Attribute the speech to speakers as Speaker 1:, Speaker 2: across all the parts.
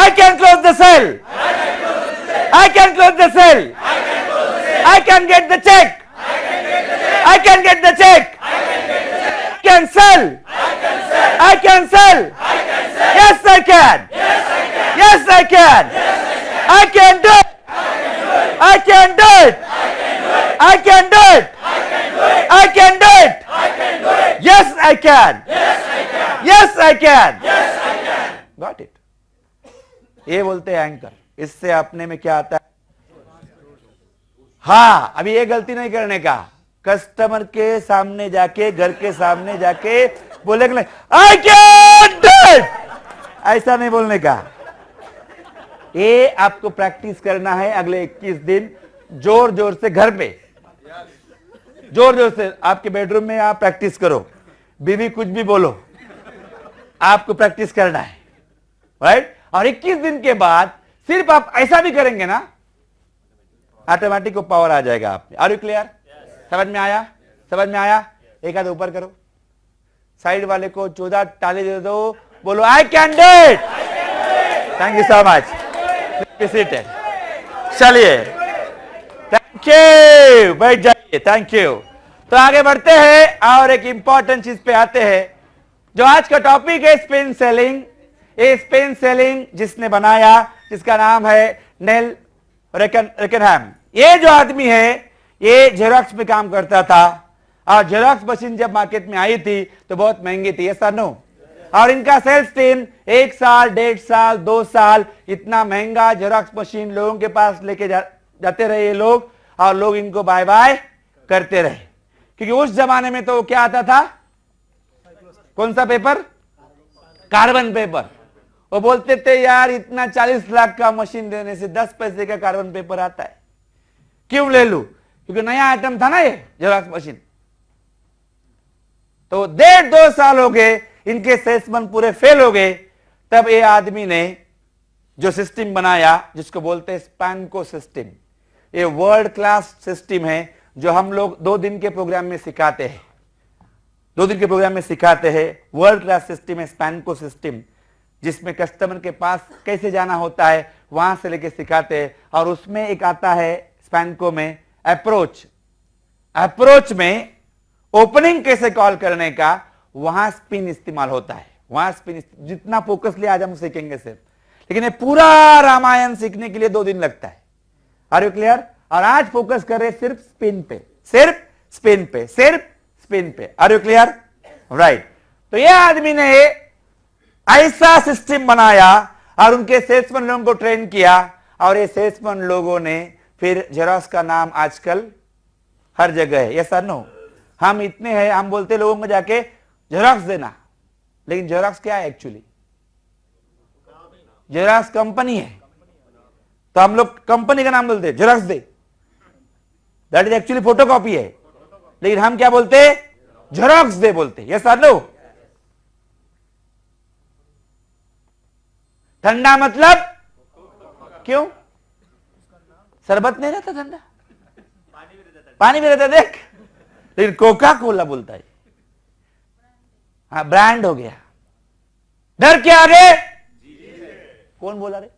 Speaker 1: I can close the cell. I can close the cell. I can get the check. I can get the check. I can sell. I can sell. Yes, I can. Yes, I can. I can do it. I can do it. I can do it. I can do it. Yes, I can. Yes, I can. Got it. ये बोलते हैं anchor. इससे अपने में क्या आता है? हाँ, अभी ये गलती नहीं करने का. कस्टमर के सामने जाके, घर के सामने जाके बोले कि आई कैन डू इट, ऐसा नहीं बोलने का. ये आपको प्रैक्टिस करना है अगले 21 दिन. जोर जोर से घर पे, जोर जोर से आपके बेडरूम में आप प्रैक्टिस करो. बीवी कुछ भी बोलो, आपको प्रैक्टिस करना है, राइट? और 21 दिन के बाद सिर्फ आप ऐसा भी करेंगे ना, ऑटोमेटिक को पावर आ जाएगा आप में. Are you clear? समझ में आया? समझ में आया? एक हाथ ऊपर करो, साइड वाले को 14 ताली दे दो, बोलो I can do it. Thank you so much. चलिए, थैंक यू, बैठ जाइए. Thank you. तो आगे बढ़ते हैं और एक इंपॉर्टेंट चीज पे आते हैं, जो आज का टॉपिक है स्पिन सेलिंग. ये स्पिन सेलिंग जिसने बनाया, जिसका नाम है नेल रेकनहैम. ये जो आदमी है, ये जेरॉक्स में काम करता था, और जेरॉक्स मशीन जब मार्केट में आई थी तो बहुत महंगी थी. ऐसा नो? और इनका सेल्स टीम 1 साल, 1.5 साल, 2 साल इतना महंगा जेरॉक्स मशीन लोगों के पास लेके जाते रहे ये लोग, और लोग इनको बाय बाय करते रहे. क्योंकि उस जमाने में तो क्या आता था? कौन सा पेपर? Carbon paper. वो बोलते थे यार इतना 40 लाख का मशीन देने से 10 पैसे का कार्बन पेपर आता है, क्यों ले लूं? क्योंकि नया आइटम था ना ये जेरॉक्स मशीन. तो 1.5-2 साल हो गए, इनके सेल्समैन पूरे फेल हो गए. तब ये आदमी ने जो सिस्टम बनाया, जिसको बोलते हैं स्पैनको सिस्टम. ये वर्ल्ड क्लास सिस्टम है जो हम लोग 2 दिन के प्रोग्राम में सिखाते हैं. 2 दिन के प्रोग्राम में सिखाते हैं. वर्ल्ड क्लास सिस्टम है स्पैनको सिस्टम, जिसमें कस्टमर के पास कैसे जाना होता है वहां से लेके सिखाते हैं. और उसमें एक आता है स्पैनको में अप्रोच. अप्रोच में ओपनिंग कैसे कॉल करने का, वहां स्पिन इस्तेमाल होता है. वहां स्पिन जितना फोकसली आज हम सीखेंगे सिर्फ, लेकिन ये पूरा रामायण सीखने के लिए 2 दिन लगता है. Are you clear? और आज फोकस कर रहे सिर्फ स्पिन पे, सिर्फ स्पिन पे, सिर्फ स्पिन पे. Are you clear? राइट. तो ये आदमी ने ऐसा सिस्टम बनाया और उनके सेल्समैन लोगों को ट्रेन किया, और ये सेल्समैन लोगों ने फिर जेरॉक्स का नाम आजकल हर जगह है. यस और नो? हम इतने हैं, हम बोलते लोगों को जाके जेरॉक्स देना, लेकिन जेरॉक्स क्या है एक्चुअली? जेरॉक्स कंपनी है, तो हम लोग कंपनी का नाम बोलते हैं xerox they. That is actually photocopy है, लेकिन हम क्या बोलते हैं? जेरॉक्स दे बोलते. यस और नो? ठंडा मतलब क्यों? शरबत नहीं रहता ठंडा, पानी भी रहता देख, लेकिन कोका कोला बोलता है. हाँ, ब्रांड हो गया. डर के आगे कौन बोला रे?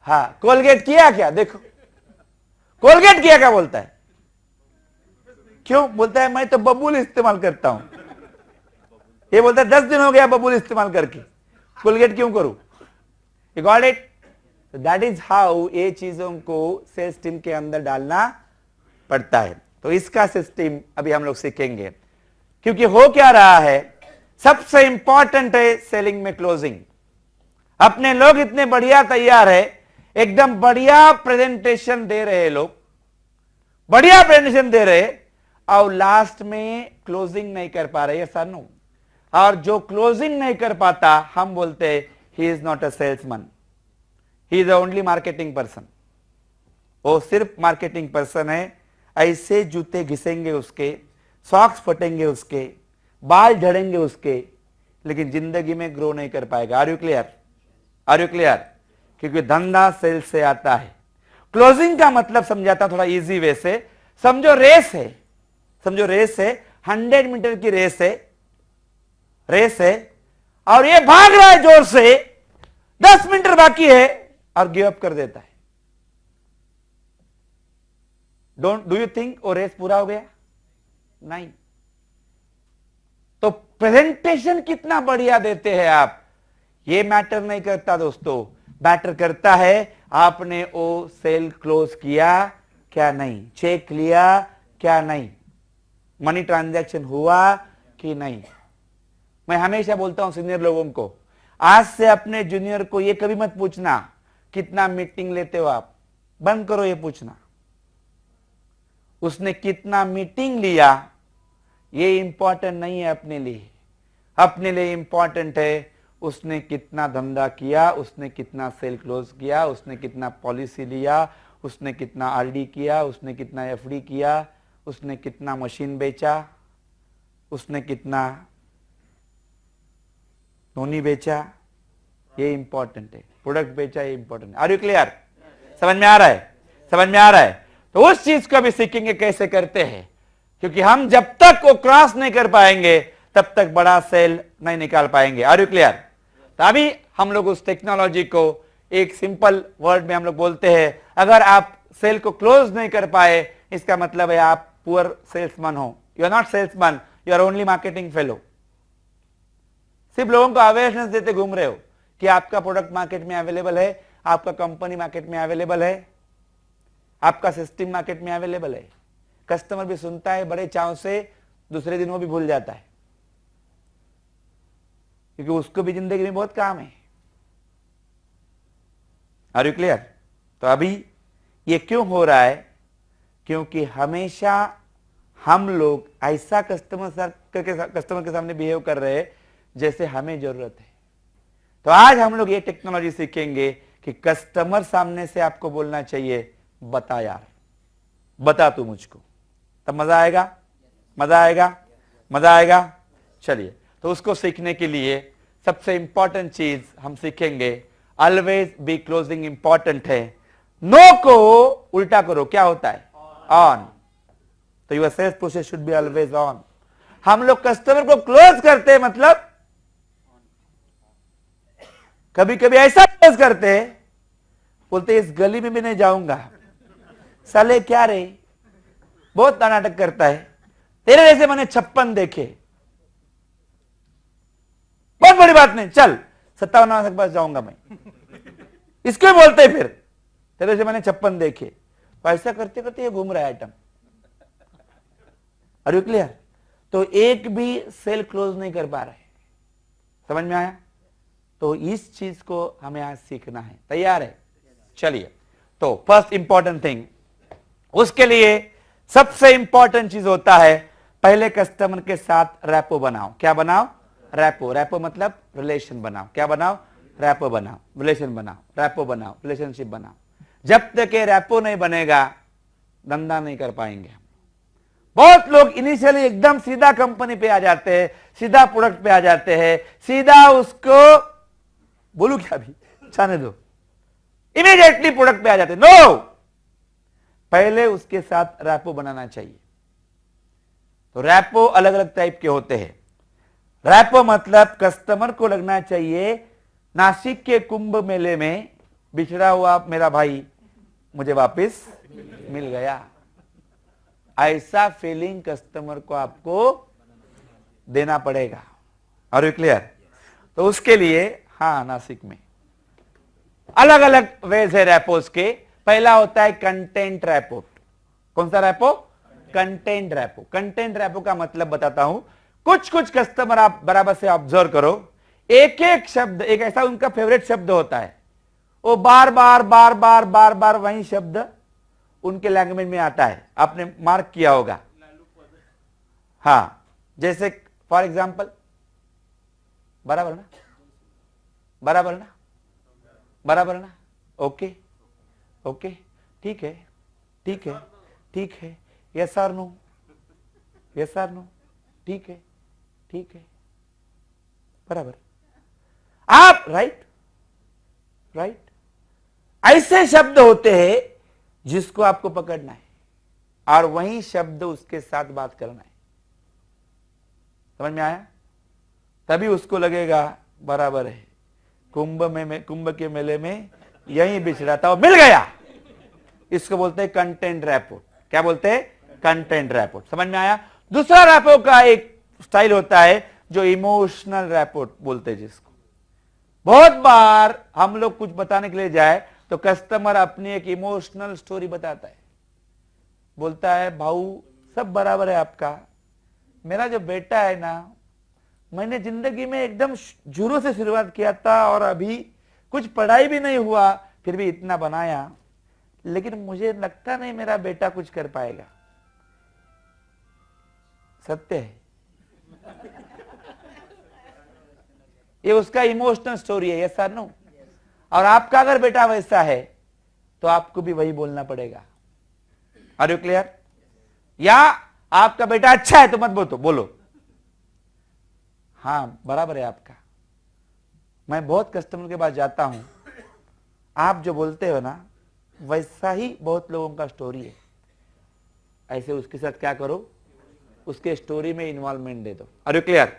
Speaker 1: हाँ, कोलगेट किया क्या? देखो, कोलगेट किया क्या बोलता है? क्यों बोलता है? मैं तो बबूल इस्तेमाल करता हूं. ये बोलता है 10 दिन हो गया बबूल इस्तेमाल करके, कोलगेट क्यों करूं? You got it? That is how ये चीजों को सेल्स टीम के अंदर डालना पड़ता है. तो इसका सिस्टम अभी हम लोग सीखेंगे, क्योंकि हो क्या रहा है, सबसे इंपॉर्टेंट है सेलिंग में क्लोजिंग. अपने लोग इतने बढ़िया तैयार है, एकदम बढ़िया प्रेजेंटेशन दे रहे लोग, बढ़िया प्रेजेंटेशन दे रहे, और लास्ट में क्लोजिंग नहीं कर पा रहे. Sir no? और जो क्लोजिंग नहीं कर पाता, हम बोलते हैं he is not a salesman, he is only marketing person. वो सिर्फ मार्केटिंग पर्सन है. ऐसे जूते घिसेंगे उसके, सॉक्स फटेंगे उसके, बाल झड़ेंगे उसके, लेकिन जिंदगी में ग्रो नहीं कर पाएगा. Are you clear? Are you clear? क्योंकि धंधा सेल्स से आता है. क्लोजिंग का मतलब समझाता थोड़ा इजी वे से. समझो रेस है, समझो रेस है, 100 मीटर की रेस है, और ये भाग रहा है जोर से, 10 मिनट बाकी है और गिव अप कर देता है। डू यू थिंक वो रेस पूरा हो गया? नहीं। तो प्रेजेंटेशन कितना बढ़िया देते हैं आप, ये मैटर नहीं करता दोस्तों, मैटर करता है आपने वो सेल क्लोज किया क्या नहीं, चेक लिया क्या नहीं, मनी ट्रांजैक्शन हुआ कि नहीं। मैं हमेशा बोलता हूं सीनियर लोगों को, आज से अपने जूनियर को ये कभी मत पूछना कितना मीटिंग लेते हो आप, बंद करो ये पूछना। उसने कितना मीटिंग लिया ये इंपॉर्टेंट नहीं है अपने लिए, अपने लिए इंपॉर्टेंट है उसने कितना धंधा किया, उसने कितना सेल क्लोज किया, उसने कितना पॉलिसी लिया, उसने कितना आरडी किया, उसने कितना एफडी किया, उसने कितना मशीन बेचा, उसने कितना नोनी बेचा, ये इंपॉर्टेंट है। प्रोडक्ट बेचा ये इंपॉर्टेंट है। Are you clear? समझ में आ रहा है? समझ में आ रहा है? तो उस चीज को भी सीखेंगे कैसे करते हैं, क्योंकि हम जब तक वो क्रॉस नहीं कर पाएंगे तब तक बड़ा सेल नहीं निकाल पाएंगे। Are you clear? तो अभी हम लोग उस टेक्नोलॉजी को एक सिंपल वर्ड में हम लोग बोलते हैं, अगर आप सेल को क्लोज नहीं कर पाए इसका मतलब है आप पुअर सेल्समैन हो, you are not salesman, you are only marketing fellow. सिर्फ लोगों को अवेयरनेस देते घूम रहे हो कि आपका प्रोडक्ट मार्केट में अवेलेबल है, आपका कंपनी मार्केट में अवेलेबल है, आपका सिस्टम मार्केट में अवेलेबल है। कस्टमर भी सुनता है बड़े चाव से, दूसरे दिन वो भी भूल जाता है, क्योंकि उसको भी जिंदगी में बहुत काम है। Are you clear? तो अभी ये क्यों हो रहा है? क्योंकि हमेशा हम लोग ऐसा कस्टमर के सामने बिहेव कर रहे हैं जैसे हमें जरूरत है। तो आज हम लोग ये टेक्नोलॉजी सीखेंगे कि कस्टमर सामने से आपको बोलना चाहिए, बता यार, बता तू मुझको, तब मजा आएगा, मजा आएगा, मजा आएगा। चलिए, तो उसको सीखने के लिए सबसे इंपॉर्टेंट चीज हम सीखेंगे, ऑलवेज बी क्लोजिंग इंपॉर्टेंट है। नो को उल्टा करो, क्या होता है? ऑन। तो your sales process should be always on. हम लोग कस्टमर को क्लोज करते हैं, मतलब कभी कभी ऐसा क्लोज करते हैं, बोलते इस गली में भी नहीं जाऊंगा, साले क्या रे बहुत नाटक करता है, तेरे जैसे मैंने 56 देखे, बहुत बड़ी बात नहीं, चल 57 के पास जाऊंगा मैं, इसको बोलते फिर तेरे जैसे मैंने 56 देखे। तो ऐसा करते करते ये घूम रहा है आइटम। Are you clear? तो एक भी सेल क्लोज नहीं कर पा रहे, समझ में आया? तो इस चीज को हमें आज सीखना है। तैयार है? चलिए, तो फर्स्ट इंपॉर्टेंट थिंग, उसके लिए सबसे इंपॉर्टेंट चीज होता है, पहले कस्टमर के साथ रैपो बनाओ। क्या बनाओ? रैपो। रैपो मतलब रिलेशन बनाओ। क्या बनाओ? रैपो बनाओ, रिलेशन बनाओ, रैपो बनाओ, रिलेशनशिप बनाओ। जब तक ये रैपो नहीं बनेगा धंधा नहीं कर पाएंगे। बहुत लोग इनिशियली एकदम सीधा कंपनी पे आ जाते हैं, सीधा प्रोडक्ट पे आ जाते हैं, सीधा उसको बोलू क्या अभी, जाने दो, इमीडिएटली प्रोडक्ट पे आ जाते हैं। नो, पहले उसके साथ रैपो बनाना चाहिए। तो रैपो अलग अलग टाइप के होते हैं। रैपो मतलब कस्टमर को लगना चाहिए नासिक के कुंभ मेले में बिछड़ा हुआ मेरा भाई मुझे वापस मिल गया। ऐसा फीलिंग कस्टमर को आपको देना पड़ेगा। Are you clear? तो उसके लिए हाँ, नासिक में अलग अलग वेज है रैपोस के। पहला होता है कंटेंट रैपो। कौन सा rapport? Content rapport. Content rapport का मतलब बताता हूं। कुछ कुछ कस्टमर आप बराबर से ऑब्जर्व करो, एक एक शब्द, एक ऐसा उनका फेवरेट शब्द होता है, वो बार बार बार बार बार बार वही शब्द उनके लैंग्वेज में आता है। आपने मार्क किया होगा। हाँ, जैसे फॉर एग्जाम्पल, बराबर ना, बराबर ना, बराबर ना, ओके ओके, ठीक है, ठीक है, ठीक है, यस और नो, यस और नो, ठीक है, ठीक है, बराबर। आप राइट राइट, ऐसे शब्द होते हैं जिसको आपको पकड़ना है और वही शब्द उसके साथ बात करना है। समझ में आया? तभी उसको लगेगा बराबर है। कुंभ के मेले में यही बिछड़ा था, मिल गया। इसको बोलते हैं कंटेंट रैपोर्ट। क्या बोलते हैं? Content rapport. समझ में आया? दूसरा रैपोर्ट का एक स्टाइल होता है जो इमोशनल रैपोर्ट बोलते हैं, जिसको बहुत बार हम लोग कुछ बताने के लिए जाए तो कस्टमर अपनी एक इमोशनल स्टोरी बताता है। बोलता है, भाऊ सब बराबर है आपका, मेरा जो बेटा है ना, मैंने जिंदगी में एकदम जीरो से शुरुआत किया था और अभी कुछ पढ़ाई भी नहीं हुआ, फिर भी इतना बनाया, लेकिन मुझे लगता नहीं मेरा बेटा कुछ कर पाएगा। सत्य है, ये उसका इमोशनल स्टोरी है, यस और नो। और आपका अगर बेटा वैसा है तो आपको भी वही बोलना पड़ेगा। Are you clear? या आपका बेटा अच्छा है तो मत बोलो हाँ बराबर है आपका। मैं बहुत कस्टमर के पास जाता हूं, आप जो बोलते हो ना वैसा ही बहुत लोगों का स्टोरी है। ऐसे उसके साथ क्या करो, उसके स्टोरी में इन्वॉल्वमेंट दे दो। Are you clear?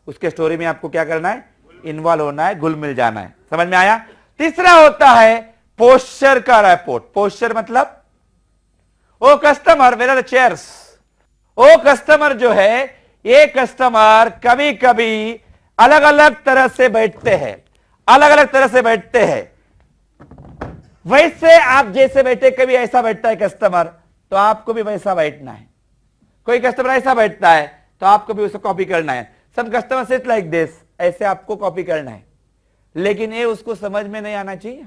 Speaker 1: उसके स्टोरी में आपको क्या करना है? इन्वॉल्व होना है, घुल मिल जाना है। समझ में आया? तीसरा होता है पोस्चर का रिपोर्ट। पोस्चर मतलब oh customer where are the chairs. Oh customer जो है, ये कस्टमर कभी कभी अलग अलग तरह से बैठते हैं, अलग अलग तरह से बैठते हैं। वैसे आप जैसे बैठे, कभी ऐसा बैठता है कस्टमर तो आपको भी वैसा बैठना है। कोई कस्टमर ऐसा बैठता है तो आपको भी उसे कॉपी करना है। सब कस्टमर सिट लाइक दिस, ऐसे आपको कॉपी करना है, लेकिन ये उसको समझ में नहीं आना चाहिए।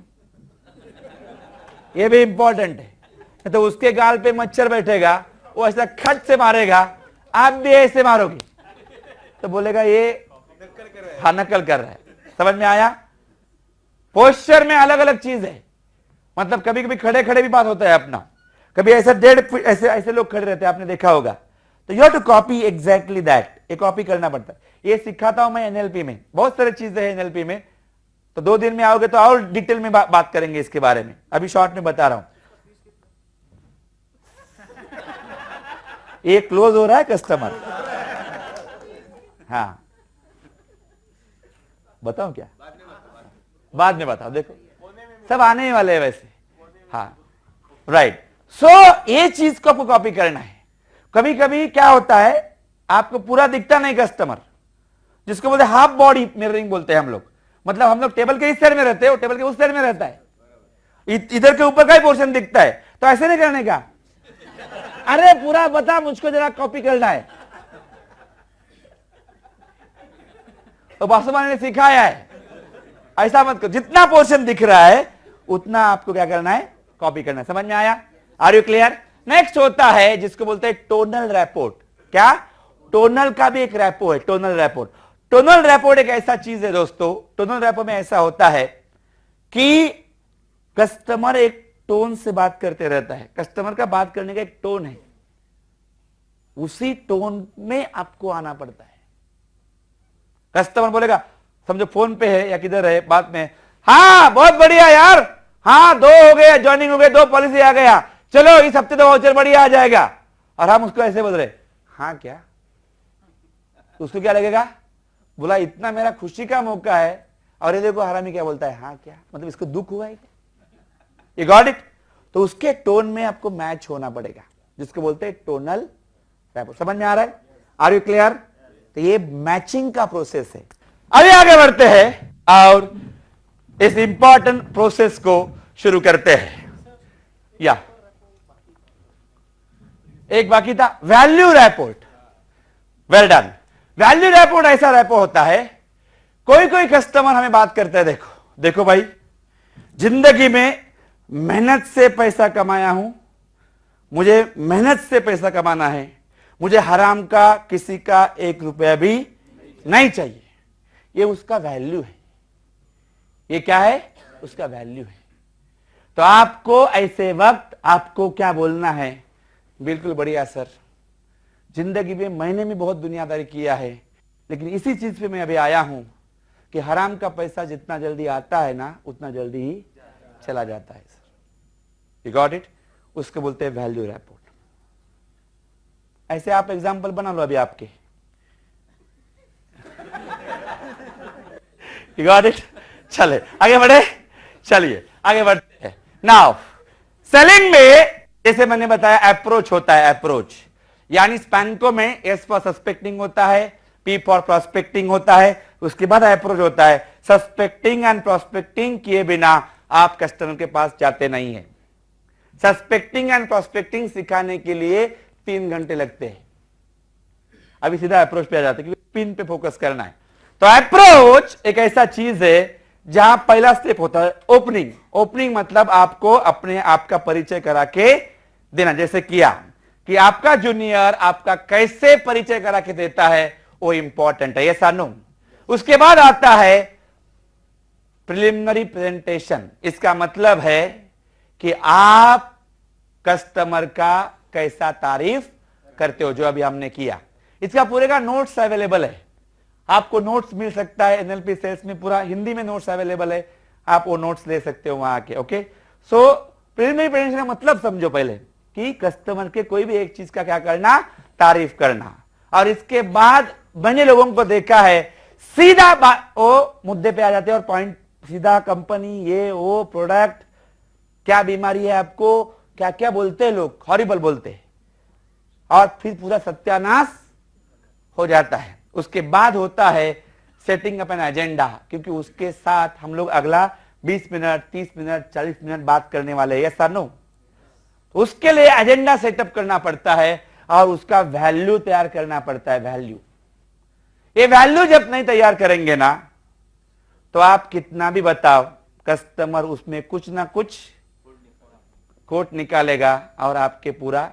Speaker 1: ये भी इंपॉर्टेंट है। तो उसके गाल पे मच्छर बैठेगा, वो ऐसा खट से मारेगा, आप भी ऐसे मारोगे तो बोलेगा ये हाँ नकल कर रहा है। समझ में आया? पोस्चर में अलग अलग चीज है। मतलब कभी कभी खड़े खड़े भी बात होता है अपना, कभी ऐसा 1.5 फीट ऐसे ऐसे लोग खड़े रहते हैं, आपने देखा होगा। तो you have to copy exactly that, ये कॉपी करना पड़ता है। ये सिखाता हूं मैं एनएलपी में, बहुत सारी चीजें हैं एनएलपी में। तो 2 दिन में आओगे तो और डिटेल में बात करेंगे इसके बारे में, अभी शॉर्ट में बता रहा हूं। ये क्लोज हो रहा है कस्टमर। हाँ बताऊं क्या? बाद में बताओ, देखो सब आने वाले हैं वैसे। हाँ राइट। सो ये चीज को आपको कॉपी करना है। कभी कभी क्या होता है, आपको पूरा दिखता नहीं कस्टमर, जिसको बोलते हैं हाफ बॉडी मिररिंग बोलते हैं हम लोग। मतलब हम लोग टेबल के इस साइड में रहते हैं, वो टेबल के उस साइड में रहता है, इधर के ऊपर का ही पोर्शन दिखता है। तो ऐसे नहीं करने का, अरे पूरा बता, मुझको जरा कॉपी करना है। तो बासुमान ने सिखाया है ऐसा मत करो, जितना पोर्शन दिख रहा है उतना आपको क्या करना है? कॉपी करना है। समझ में आया? Are you clear? नेक्स्ट होता है जिसको बोलते हैं टोनल रैपोर्ट। क्या? टोनल का भी एक रैपो है, टोनल रैपोर्ट। टोनल रैपोर्ट एक ऐसा चीज है दोस्तों, टोनल रैपोर्ट में ऐसा होता है कि कस्टमर एक टोन से बात करते रहता है। कस्टमर का बात करने का एक टोन है, उसी टोन में आपको आना पड़ता है। कस्टमर बोलेगा, समझो फोन पे है या किधर है बात में, हाँ बहुत बढ़िया यार, हाँ 2 हो गए, ज्वाइनिंग हो गए, 2 पॉलिसी आ गया, चलो इस हफ्ते तो वाउचर बढ़िया आ जाएगा। और हम उसको ऐसे बोल रहे, हाँ क्या? तो उसको क्या लगेगा? बोला इतना मेरा खुशी का मौका है और ये देखो हरामी क्या बोलता है, हाँ क्या? मतलब इसको दुख हुआ है क्या? You got it? तो उसके टोन में आपको मैच होना पड़ेगा, जिसको बोलते हैं टोनल रैपोर्ट। समझ में आ रहा है? Are you clear? तो ये मैचिंग का प्रोसेस है। अभी आगे बढ़ते हैं और इस इंपॉर्टेंट प्रोसेस को शुरू करते हैं। या एक बाकी था, value rapport. Well done. Value rapport ऐसा रैपोर्ट होता है, कोई कोई कस्टमर हमें बात करते हैं, देखो भाई, जिंदगी में मेहनत से पैसा कमाया हूं, मुझे मेहनत से पैसा कमाना है, मुझे हराम का किसी का 1 रुपया भी नहीं चाहिए। ये उसका वैल्यू है। ये क्या है? उसका वैल्यू है। तो आपको ऐसे वक्त आपको क्या बोलना है? बिल्कुल बढ़िया सर, जिंदगी में मैंने भी बहुत दुनियादारी किया है, लेकिन इसी चीज पे मैं अभी आया हूं कि हराम का पैसा जितना जल्दी आता है ना, उतना जल्दी ही चला जाता है सर। You got it? उसको बोलते हैं वैल्यू रैपोर्ट। ऐसे आप एग्जाम्पल बना लो अभी आपके। You got it? चले आगे बढ़े, चलिए आगे बढ़ते हैं। नाउ सेलिंग में जैसे मैंने बताया अप्रोच होता है, अप्रोच यानी स्पैनको में एस फॉर सस्पेक्टिंग होता है, पी फॉर प्रोस्पेक्टिंग होता है, उसके बाद अप्रोच होता है। सस्पेक्टिंग एंड प्रोस्पेक्टिंग किए बिना आप कस्टमर के पास जाते नहीं है। सस्पेक्टिंग एंड प्रोस्पेक्टिंग सिखाने के लिए 3 घंटे लगते हैं। अभी सीधा अप्रोच पे आ जाते हैं क्योंकि पिन पे फोकस करना है। तो अप्रोच एक ऐसा चीज है जहां पहला स्टेप होता है ओपनिंग। ओपनिंग मतलब आपको अपने आप का परिचय करा के देना, जैसे किया कि आपका जूनियर आपका कैसे परिचय करा के देता है वो इंपॉर्टेंट है, यस और नो। उसके बाद आता है प्रिलिमिनरी प्रेजेंटेशन। इसका मतलब है कि आप कस्टमर का कैसा तारीफ करते हो, जो अभी हमने किया। इसका पूरे का नोट्स अवेलेबल है, आपको नोट्स मिल सकता है। एनएलपी सेल्स में पूरा हिंदी में नोट्स अवेलेबल है, आप वो नोट्स ले सकते हो वहां के। ओके, सो प्रिलिमिनरी प्रेजेंटेशन का मतलब समझो पहले कि कस्टमर के कोई भी एक चीज का क्या करना, तारीफ करना। और इसके बाद मैंने लोगों को देखा है सीधा वो मुद्दे पे आ जाते हैं और पॉइंट सीधा कंपनी, ये वो प्रोडक्ट, क्या बीमारी है आपको, क्या क्या बोलते हैं लोग, हॉरिबल बोलते हैं और फिर पूरा सत्यानाश हो जाता है। उसके बाद होता है सेटिंग अप एन एजेंडा, क्योंकि उसके साथ हम लोग अगला 20 मिनट 30 मिनट 40 मिनट बात करने वाले हैं, यस और नो। उसके लिए एजेंडा सेटअप करना पड़ता है और उसका वैल्यू तैयार करना पड़ता है। वैल्यू, ये वैल्यू जब नहीं तैयार करेंगे ना तो आप कितना भी बताओ, कस्टमर उसमें कुछ ना कुछ कोट निकालेगा और आपके पूरा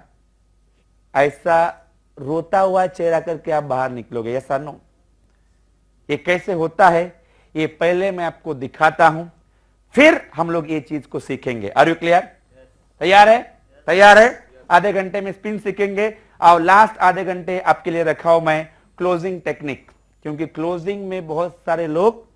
Speaker 1: ऐसा रोता हुआ चेहरा करके आप बाहर निकलोगे, यस और नो। ये कैसे होता है ये पहले मैं आपको दिखाता हूं, फिर हम लोग ये चीज को सीखेंगे। Are you clear? तैयार है? तैयार है? आधे घंटे में स्पिन सीखेंगे और लास्ट आधे घंटे आपके लिए रखा हूं मैं क्लोजिंग टेक्निक, क्योंकि क्लोजिंग में बहुत सारे लोग